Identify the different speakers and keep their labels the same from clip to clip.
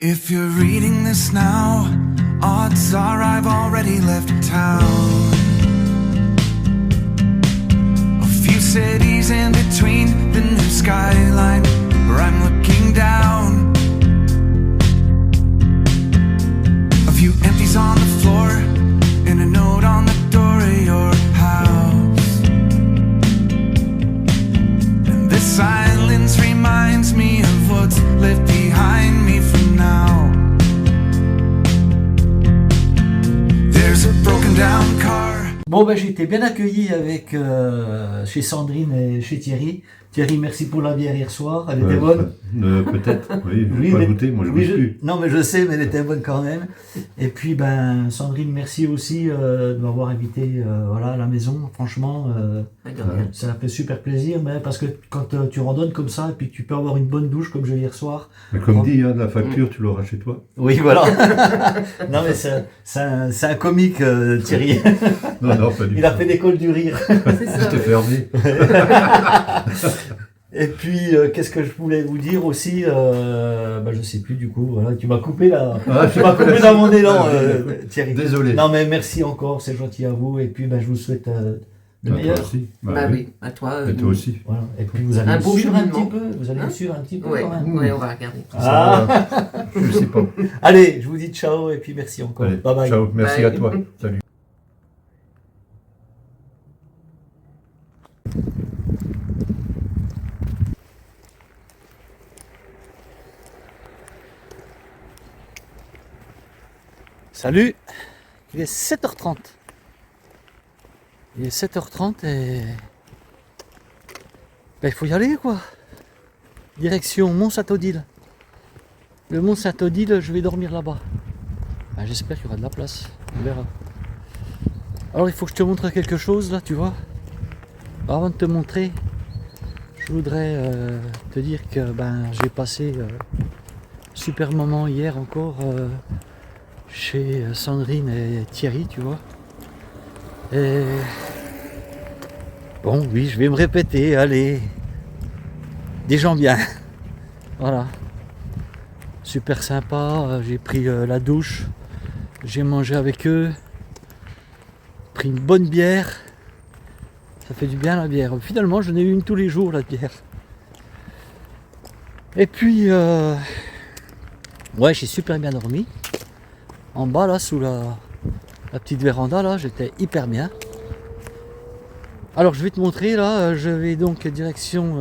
Speaker 1: If you're reading this now, odds are I've already left town. A few cities in between, the new skyline where I'm looking down. A few empties on the floor and a note on the door of your house. And this silence reminds me of what's left behind me for now. There's a broken down car.
Speaker 2: Bon, ben, j'ai été bien accueilli avec chez Sandrine et chez Thierry. Thierry, merci pour la bière hier soir, elle était bonne.
Speaker 3: Peut-être, oui, je n'ai pas goûté, moi je ne goûte plus.
Speaker 2: Non, mais je sais, mais elle était bonne quand même. Et puis, ben, Sandrine, merci aussi de m'avoir invité voilà, à la maison. Franchement, ça a fait super plaisir, mais parce que quand tu randonnes comme ça, et puis que tu peux avoir une bonne douche comme j'ai hier soir.
Speaker 3: Mais comme dit, hein, la facture, tu l'auras chez toi.
Speaker 2: Oui, voilà. Non, mais c'est un comique, Thierry.
Speaker 3: Non, pas du tout.
Speaker 2: Il a fait l'école du rire.
Speaker 3: C'était fermé.
Speaker 2: Et puis, qu'est-ce que je voulais vous dire aussi je sais plus du coup, voilà, tu m'as coupé là, tu m'as coupé dans mon élan, Thierry.
Speaker 3: Désolé.
Speaker 2: Non mais merci encore, c'est gentil à vous, et puis je vous souhaite le meilleur.
Speaker 3: Toi aussi.
Speaker 4: Oui, à toi.
Speaker 3: Et toi aussi.
Speaker 2: Voilà. Et puis vous allez
Speaker 4: Un
Speaker 2: me
Speaker 4: beau
Speaker 2: suivre un
Speaker 4: cheminement.
Speaker 2: petit peu, vous allez me suivre un petit peu
Speaker 4: Oui,
Speaker 2: quand même.
Speaker 4: ouais, on va regarder.
Speaker 3: Je sais pas.
Speaker 2: Allez, je vous dis ciao et puis merci encore.
Speaker 3: Allez,
Speaker 2: Bye bye.
Speaker 3: ciao, merci
Speaker 4: Bye.
Speaker 3: à toi. Salut.
Speaker 2: Salut, il est 7h30. Il est 7h30 et il faut y aller quoi. Direction Mont-Saint-Odile. Le Mont-Saint-Odile, je vais dormir là-bas. J'espère qu'il y aura de la place, on verra. Alors il faut que je te montre quelque chose là, tu vois. Avant de te montrer, je voudrais te dire que j'ai passé un super moment hier encore chez Sandrine et Thierry, tu vois. Et bon, oui, je vais me répéter, allez, des gens bien. Voilà. Super sympa, j'ai pris la douche, j'ai mangé avec eux, pris une bonne bière. Ça fait du bien la bière. Finalement, je n'ai eu une tous les jours, la bière. Et puis, ouais, j'ai super bien dormi. En bas, là, sous la petite véranda, là, j'étais hyper bien. Alors, je vais te montrer, là, je vais donc direction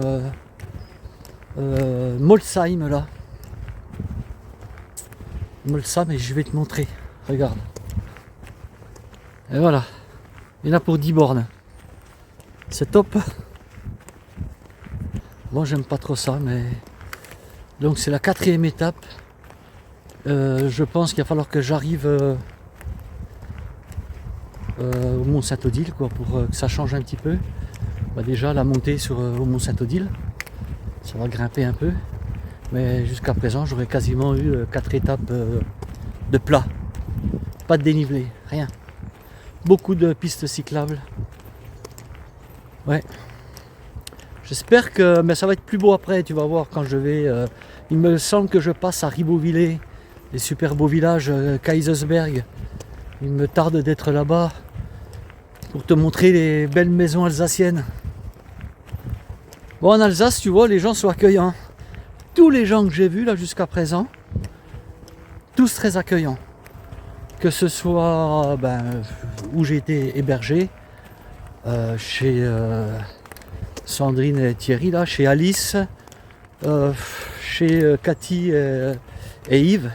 Speaker 2: Molsheim, là. Molsheim, et je vais te montrer. Regarde. Et voilà. Il y en a pour 10 bornes. C'est top. Bon, j'aime pas trop ça, mais... Donc, c'est la 4e étape. Je pense qu'il va falloir que j'arrive au Mont-Saint-Odile, quoi, pour que ça change un petit peu. Déjà, la montée au Mont-Saint-Odile, ça va grimper un peu. Mais jusqu'à présent, j'aurais quasiment eu 4 étapes de plat. Pas de dénivelé, rien. Beaucoup de pistes cyclables. Ouais. J'espère que ça va être plus beau après, tu vas voir quand je vais. Il me semble que je passe à Ribeauvillé, des super beaux villages, Kaisersberg. Il me tarde d'être là-bas pour te montrer les belles maisons alsaciennes. Bon, en Alsace, tu vois, les gens sont accueillants. Tous les gens que j'ai vus là jusqu'à présent, tous très accueillants. Que ce soit où j'ai été hébergé, chez Sandrine et Thierry, là, chez Alice, chez Cathy et Yves.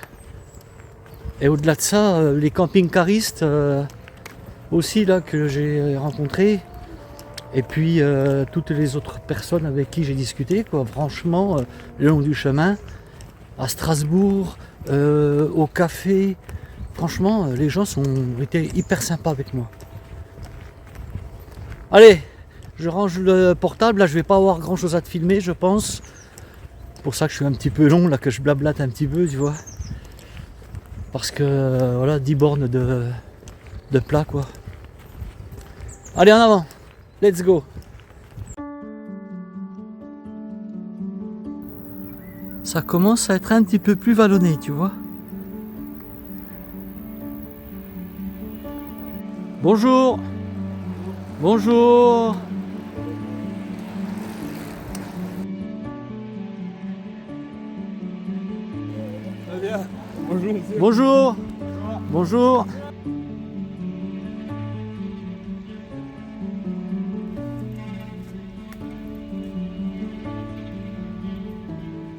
Speaker 2: Et au-delà de ça, les camping-caristes aussi là que j'ai rencontrés. Et puis toutes les autres personnes avec qui j'ai discuté, quoi. Franchement, le long du chemin, à Strasbourg, au café, franchement, les gens ont été hyper sympas avec moi. Allez, je range le portable, là je vais pas avoir grand chose à te filmer, je pense. C'est pour ça que je suis un petit peu long, là que je blablate un petit peu, tu vois. Parce que voilà, 10 bornes de plat, quoi. Allez, en avant, let's go. ça commence à être un petit peu plus vallonné, tu vois. Bonjour. Bonjour.
Speaker 4: Bonjour monsieur.
Speaker 2: Bonjour. Bonjour.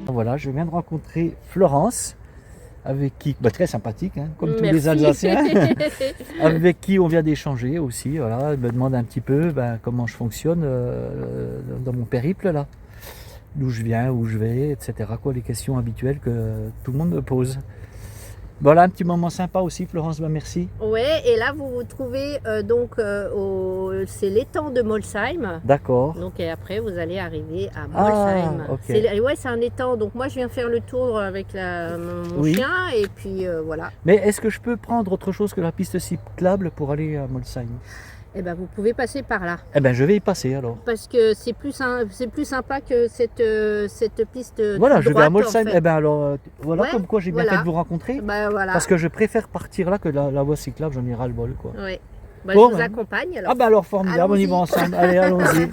Speaker 2: Voilà, je viens de rencontrer Florence, avec qui, très sympathique, hein, comme tous les Alsaciens, avec qui on vient d'échanger aussi. Voilà, elle me demande un petit peu comment je fonctionne dans mon périple là, d'où je viens, où je vais, etc. Les questions habituelles que tout le monde me pose. Voilà, un petit moment sympa aussi, Florence, merci.
Speaker 5: Ouais, et là vous vous trouvez c'est l'étang de Molsheim.
Speaker 2: D'accord.
Speaker 5: Donc et après vous allez arriver à Molsheim.
Speaker 2: Ok.
Speaker 5: C'est un étang. Donc moi je viens faire le tour avec mon chien et puis voilà.
Speaker 2: Mais est-ce que je peux prendre autre chose que la piste cyclable pour aller à Molsheim?
Speaker 5: Eh ben vous pouvez passer par là.
Speaker 2: Eh ben je vais y passer alors.
Speaker 5: Parce que c'est plus sympa que cette piste.
Speaker 2: Voilà,
Speaker 5: toute
Speaker 2: je vais à
Speaker 5: droite, en
Speaker 2: Molsheim.
Speaker 5: fait.
Speaker 2: Eh ben alors, voilà
Speaker 5: Ouais,
Speaker 2: comme quoi j'ai bien
Speaker 5: voilà.
Speaker 2: fait de vous rencontrer.
Speaker 5: Bah voilà.
Speaker 2: Parce que je préfère partir là que la voie cyclable, j'en ai ras le bol quoi.
Speaker 5: Ouais. Bah,
Speaker 2: Bon,
Speaker 5: je vous accompagne alors.
Speaker 2: Ah bah alors formidable, on y va
Speaker 5: Allons-y.
Speaker 2: ensemble. Allez, allons-y.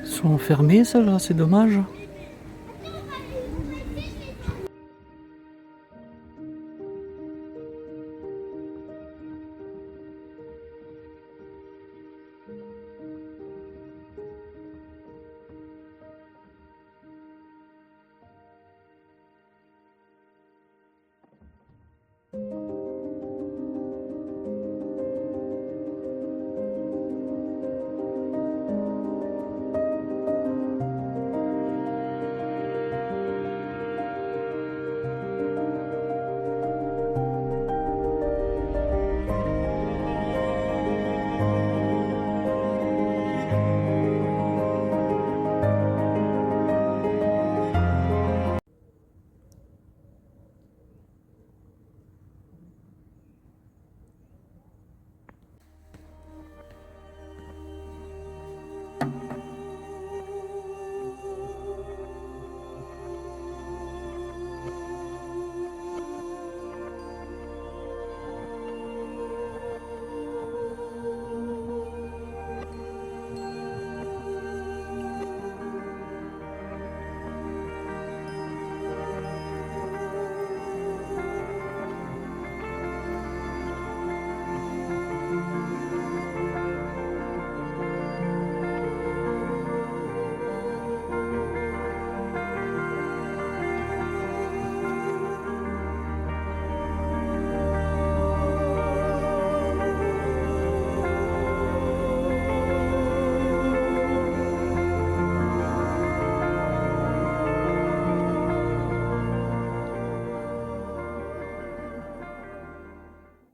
Speaker 2: Ils sont fermés, ça là, c'est dommage.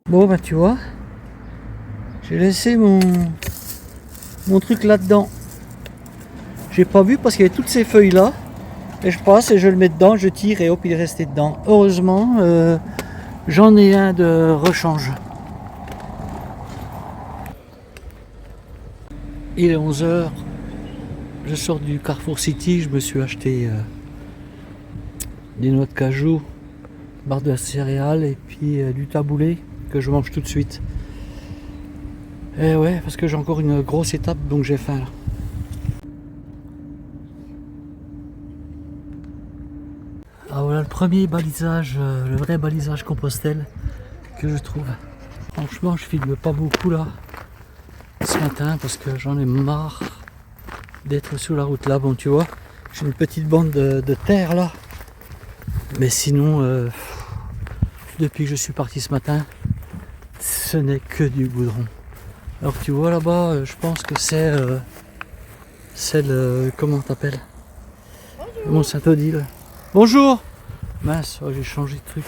Speaker 2: Bon bah tu vois, j'ai laissé mon truc là-dedans. J'ai pas vu parce qu'il y avait toutes ces feuilles là. Et je passe et je le mets dedans, je tire et hop il est resté dedans. Heureusement, j'en ai un de rechange. Il est 11 h. Je sors du Carrefour City, je me suis acheté des noix de cajou, barre de céréales et puis du taboulé que je mange tout de suite. Et ouais, parce que j'ai encore une grosse étape donc j'ai faim là. Ah voilà le premier balisage, le vrai balisage Compostelle que je trouve. Franchement je filme pas beaucoup là ce matin parce que j'en ai marre d'être sur la route là. Bon tu vois, j'ai une petite bande de terre là. Mais sinon, depuis que je suis parti ce matin, ce n'est que du goudron. Alors tu vois là-bas, je pense que c'est le... comment t'appelles? Mont-Saint-Odile. Bonjour. Mince, oh, j'ai changé de truc.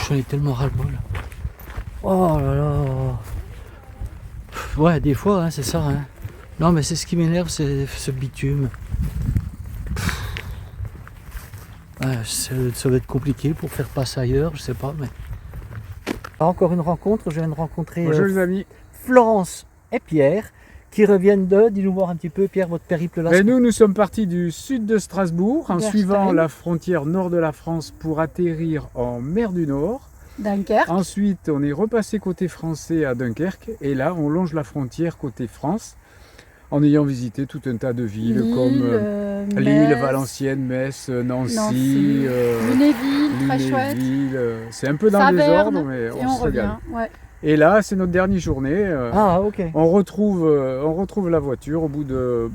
Speaker 2: J'en ai tellement ras-le-bol. Oh là là. Ouais, des fois, hein, c'est ça. Hein. Non, mais c'est ce qui m'énerve, c'est ce bitume. Ouais, ça va être compliqué pour faire passer ailleurs, je sais pas, mais... Ah, encore une rencontre, je viens de rencontrer
Speaker 4: Bonjour les amis.
Speaker 2: Florence et Pierre qui reviennent dis-nous voir un petit peu, Pierre, votre périple là.
Speaker 4: Mais nous sommes partis du sud de Strasbourg en
Speaker 6: Vers
Speaker 4: suivant
Speaker 6: Stein.
Speaker 4: la frontière nord de la France pour atterrir en mer du Nord.
Speaker 6: Dunkerque.
Speaker 4: Ensuite, on est repassé côté français à Dunkerque et là, on longe la frontière côté France en ayant visité tout un tas de villes comme Lille,
Speaker 6: Metz,
Speaker 4: Valenciennes, Metz, Nancy,
Speaker 6: Nancy, Lunéville, très chouette.
Speaker 4: Lunéville, c'est un peu dans le
Speaker 6: Saverne,
Speaker 4: désordre, mais
Speaker 6: Et
Speaker 4: on
Speaker 6: on
Speaker 4: se régale.
Speaker 6: revient. Ouais.
Speaker 4: Et là, c'est notre dernière journée.
Speaker 2: Ah, ok.
Speaker 4: On retrouve la voiture au bout de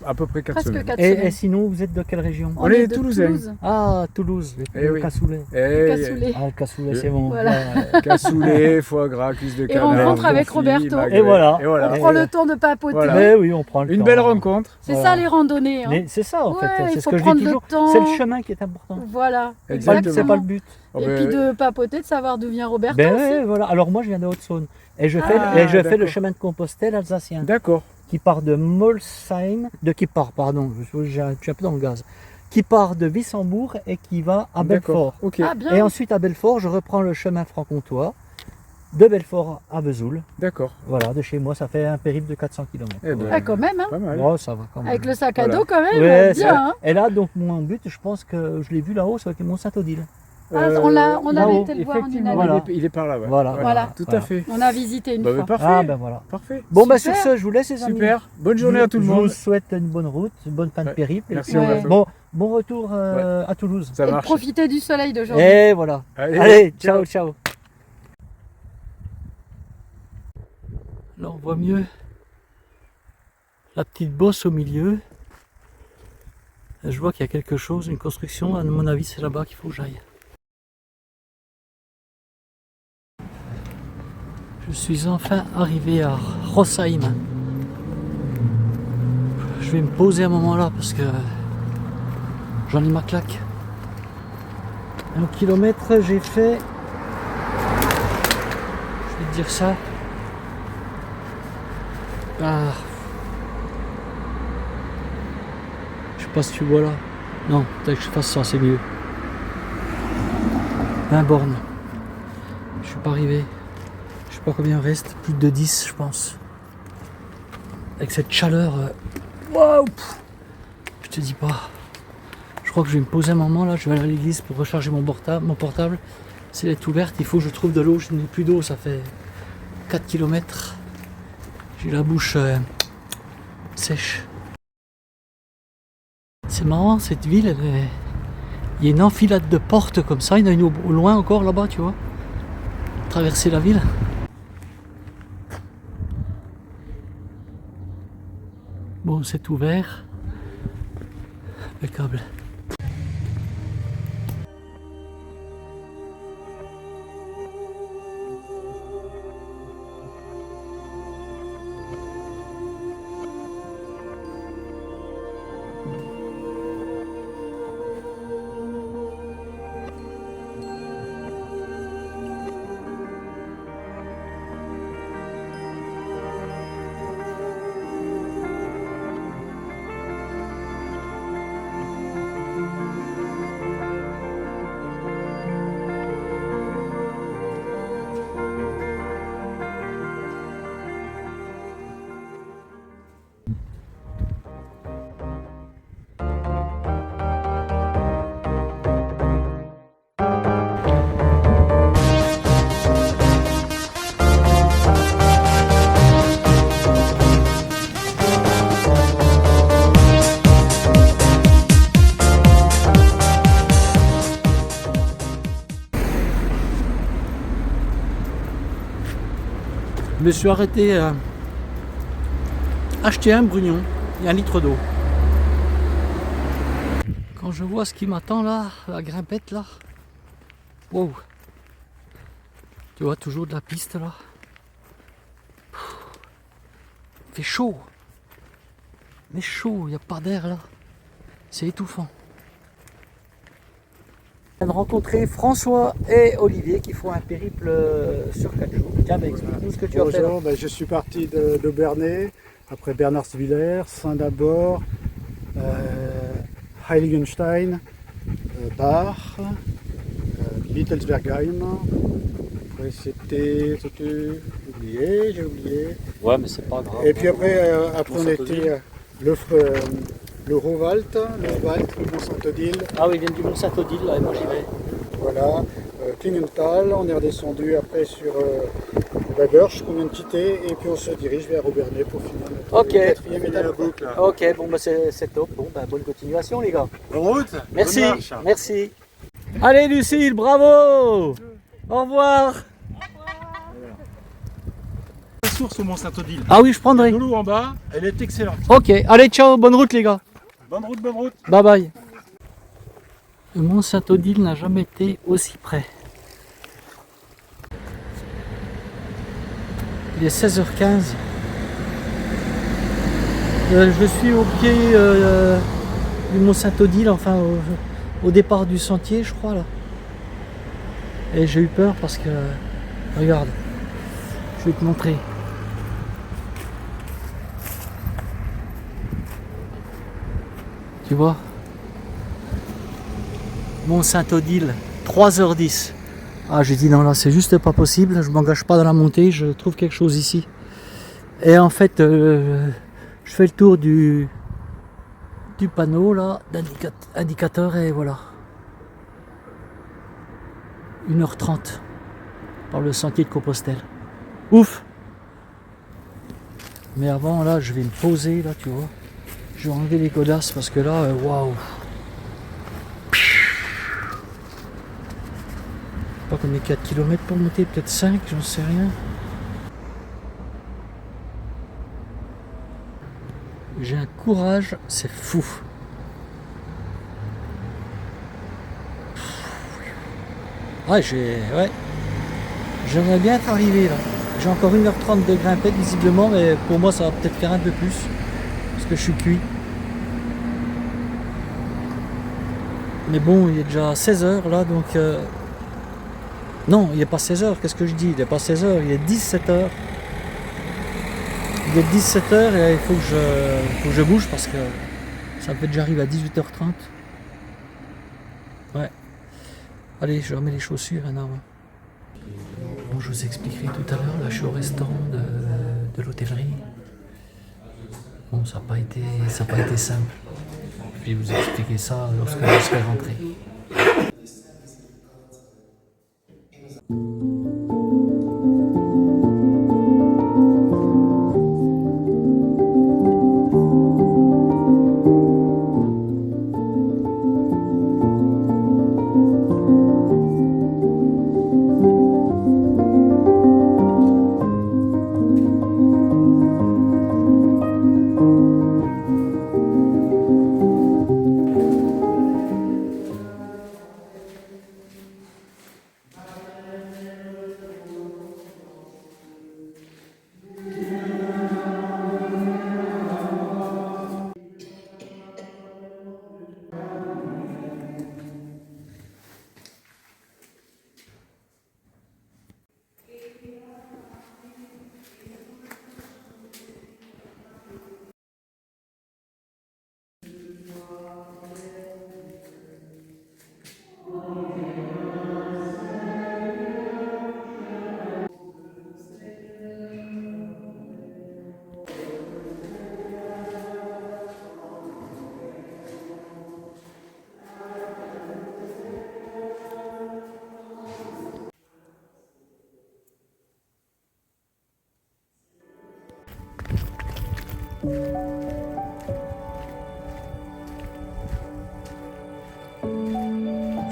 Speaker 4: à peu près 4
Speaker 6: Presque
Speaker 4: semaines.
Speaker 6: 4
Speaker 2: Et
Speaker 6: semaines.
Speaker 2: sinon, vous êtes de quelle région?
Speaker 4: On est
Speaker 6: de
Speaker 4: Toulousains.
Speaker 6: Toulouse.
Speaker 2: Ah, Toulouse,
Speaker 4: Eh
Speaker 2: le
Speaker 4: oui.
Speaker 2: cassoulet.
Speaker 6: Cassoulet.
Speaker 2: Ah, le cassoulet, c'est bon.
Speaker 6: Voilà.
Speaker 2: Ouais.
Speaker 4: Cassoulet, foie gras, cuisse de
Speaker 6: Et
Speaker 4: canard.
Speaker 6: rencontre avec
Speaker 4: confit,
Speaker 6: Roberto.
Speaker 4: magret.
Speaker 2: Et voilà.
Speaker 4: Et voilà.
Speaker 6: On prend le temps de papoter.
Speaker 4: Voilà.
Speaker 2: Mais oui, on prend le
Speaker 4: Une
Speaker 2: temps.
Speaker 4: belle rencontre.
Speaker 6: C'est
Speaker 2: Voilà.
Speaker 6: ça les randonnées. Hein.
Speaker 2: Mais c'est ça, en
Speaker 6: Ouais,
Speaker 2: fait.
Speaker 6: il
Speaker 2: C'est ce
Speaker 6: faut
Speaker 2: que je
Speaker 6: prendre
Speaker 2: dis
Speaker 6: le
Speaker 2: toujours.
Speaker 6: temps.
Speaker 2: C'est le chemin qui est important.
Speaker 6: Voilà.
Speaker 4: Exactement.
Speaker 2: C'est pas le but.
Speaker 4: Oh,
Speaker 6: Et
Speaker 4: ben,
Speaker 6: puis de papoter, de savoir d'où vient Roberto
Speaker 2: Ben
Speaker 6: aussi.
Speaker 2: ouais, voilà. Alors moi, je viens de Haute-Saône. Et je fais,
Speaker 4: Ah,
Speaker 2: je fais le
Speaker 4: d'accord.
Speaker 2: chemin de Compostelle alsacien.
Speaker 4: D'accord.
Speaker 2: Qui part de Molsheim, j'ai un peu dans le gaz. Qui part de Wissembourg et qui va à Belfort.
Speaker 4: D'accord. Ok.
Speaker 6: Ah bien.
Speaker 2: Et ensuite à Belfort, je reprends le chemin franc-comtois. De Belfort à Vesoul.
Speaker 4: D'accord.
Speaker 2: Voilà, de chez moi, ça fait un périple de 400 km.
Speaker 4: Eh ben,
Speaker 6: Ah, quand même. Hein.
Speaker 4: Pas mal.
Speaker 2: Oh, ça va quand même.
Speaker 6: Avec le sac à
Speaker 4: Voilà.
Speaker 6: dos quand même.
Speaker 2: Ouais,
Speaker 6: bien. Hein.
Speaker 2: Et là, donc, mon but, je pense que je l'ai vu là-haut, c'est Mont Saint-Odile.
Speaker 6: Ah, on avait
Speaker 2: là-haut,
Speaker 6: été le voir en une
Speaker 4: Effectivement,
Speaker 6: année.
Speaker 2: Voilà.
Speaker 4: il est par là. Ouais.
Speaker 2: Voilà.
Speaker 6: Voilà.
Speaker 4: Tout
Speaker 2: Voilà.
Speaker 4: à fait.
Speaker 6: On a visité une
Speaker 4: Bah,
Speaker 6: fois.
Speaker 4: parfait.
Speaker 2: Ah, ben voilà.
Speaker 4: Parfait.
Speaker 2: Bon, ben
Speaker 6: Super.
Speaker 2: sur ce, je vous laisse, les amis.
Speaker 4: Super. Bonne journée à tout le
Speaker 2: Je vous
Speaker 4: monde.
Speaker 2: souhaite une bonne route, une bonne fin de
Speaker 4: Ouais.
Speaker 2: périple.
Speaker 4: Merci
Speaker 2: Et puis,
Speaker 4: Roberto.
Speaker 2: bon retour à Toulouse.
Speaker 4: Ça
Speaker 6: Et
Speaker 4: marche.
Speaker 6: profiter du soleil d'aujourd'hui.
Speaker 2: Et voilà. Allez, ciao, ciao. Là, on voit mieux la petite bosse au milieu. Je vois qu'il y a quelque chose, une construction. À mon avis, c'est là-bas qu'il faut que j'aille. Je suis enfin arrivé à Rossheim. Je vais me poser à un moment là parce que j'en ai ma claque. 1 kilomètre, j'ai fait, je vais te dire ça, je sais pas si tu vois là, non, peut-être que je fasse ça, c'est mieux. 20 bornes, je suis pas arrivé, je sais pas combien il reste, plus de 10 je pense. Avec cette chaleur, waouh, je te dis pas. Je crois que je vais me poser un moment là, je vais aller à l'église pour recharger mon portable. Si elle est ouverte, il faut que je trouve de l'eau, je n'ai plus d'eau, ça fait 4 km. J'ai la bouche sèche. C'est marrant, cette ville, il y a une enfilade de portes comme ça, il y en a une au loin encore là-bas, tu vois. Traverser la ville. Bon, c'est ouvert. Impeccable. Je me suis arrêté à acheter un brugnon et 1 litre d'eau. Quand je vois ce qui m'attend là, la grimpette là, wow. Tu vois toujours de la piste là. Il fait chaud. Mais chaud, il n'y a pas d'air là. C'est étouffant. Je viens de rencontrer François et Olivier qui font un périple sur 4 jours. Tiens, explique-nous ce que tu as fait là.
Speaker 7: Bonjour, je suis parti d'Aubernay, après Bernardswiller, Saint-Dabord, Heiligenstein, Bach, Wittelsbergheim. Après c'était j'ai oublié.
Speaker 2: Ouais, mais c'est pas grave.
Speaker 7: Et puis après on
Speaker 2: Mont-Saint-Odile.
Speaker 7: était le Rovalt, le Mont-Saint-Odile,
Speaker 2: Ah oui, ils viennent du Mont-Saint-Odile, là, et moi j'y vais.
Speaker 7: voilà. Klingenthal, on est redescendu après sur la Gorge qu'on vient de quitter et puis on se dirige vers Aubernais pour finir notre
Speaker 2: Ok.
Speaker 7: quatrième étape.
Speaker 2: Ok, bon, bah c'est top. Bon, bah bonne continuation, les gars.
Speaker 4: Bonne route.
Speaker 2: Merci, merci. Allez, Lucille, bravo. Au revoir.
Speaker 8: La source au Mont-Saint-Odile.
Speaker 2: Ah oui, je prendrai.
Speaker 8: De l'eau en bas, elle est excellente.
Speaker 2: Ok, allez, ciao, bonne route, les gars.
Speaker 8: Bonne route, bonne route.
Speaker 2: Bye bye. Le Mont Saint-Odile n'a jamais été aussi près. Il est 16h15. Je suis au pied du Mont Saint-Odile, enfin au départ du sentier, je crois là. Et j'ai eu peur parce que, regarde, je vais te montrer. Tu vois? Mont Saint-Odile, 3h10. Ah, j'ai dit non, là, c'est juste pas possible. Je m'engage pas dans la montée. Je trouve quelque chose ici. Et en fait, je fais le tour du panneau là, d'indicateur, et voilà. 1h30 par le sentier de Compostelle. Ouf! Mais avant, là, je vais me poser, là, tu vois. Je vais enlever les godasses parce que là, waouh! Pas combien, 4 km pour monter, peut-être 5, j'en sais rien. J'ai un courage, c'est fou. Ouais, j'aimerais bien être arrivé là. J'ai encore 1h30 de grimpette visiblement, mais pour moi ça va peut-être faire un peu plus. Parce que je suis cuit. Mais bon, il est déjà 16h là, donc... Non, il n'est pas 16h, qu'est-ce que je dis? Il n'est pas 16h, il est 17h. Il est 17h et il faut que je bouge parce que ça peut déjà arriver à 18h30. Ouais. Allez, je remets les chaussures maintenant. Bon, je vous expliquerai tout à l'heure, là je suis au restaurant de l'hôtellerie. Bon, ça n'a pas été simple. Je vais vous expliquer ça lorsque je serai rentré.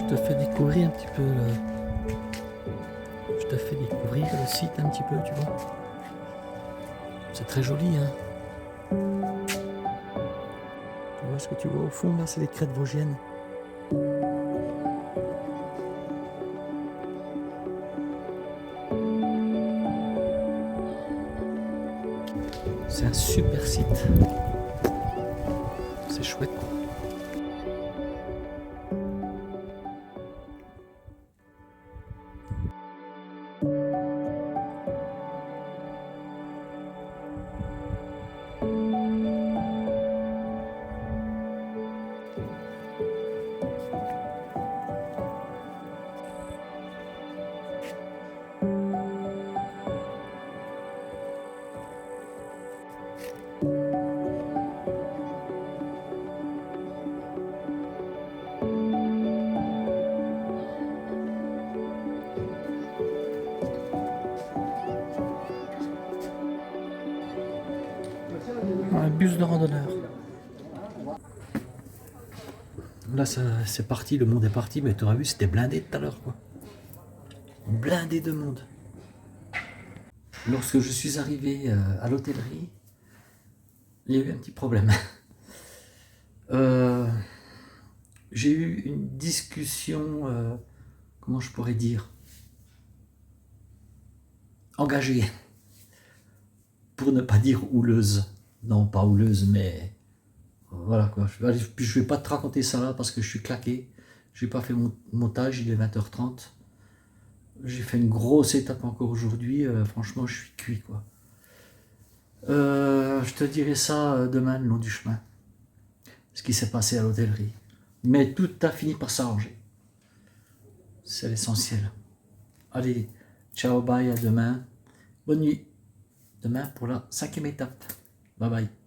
Speaker 2: Je te fais découvrir un petit peu Je te fais découvrir le site un petit peu, tu vois. C'est très joli, hein. Tu vois ce que tu vois au fond là, c'est les crêtes vosgiennes. C'est un super site. C'est chouette quoi. Un bus de randonneur. Là, c'est parti, le monde est parti, mais tu auras vu, c'était blindé tout à l'heure, quoi. Blindé de monde. Lorsque je suis arrivé à l'hôtellerie, il y a eu un petit problème. J'ai eu une discussion, comment je pourrais dire, engagée, pour ne pas dire houleuse. Non, pas houleuse, mais voilà quoi. Je vais pas te raconter ça là parce que je suis claqué. J'ai pas fait mon montage, il est 20h30. J'ai fait une grosse étape encore aujourd'hui. Franchement, je suis cuit quoi. Je te dirai ça demain le long du chemin. Ce qui s'est passé à l'hôtellerie. Mais tout a fini par s'arranger. C'est l'essentiel. Allez, ciao, bye, à demain. Bonne nuit. Demain pour la 5e étape. Bye bye.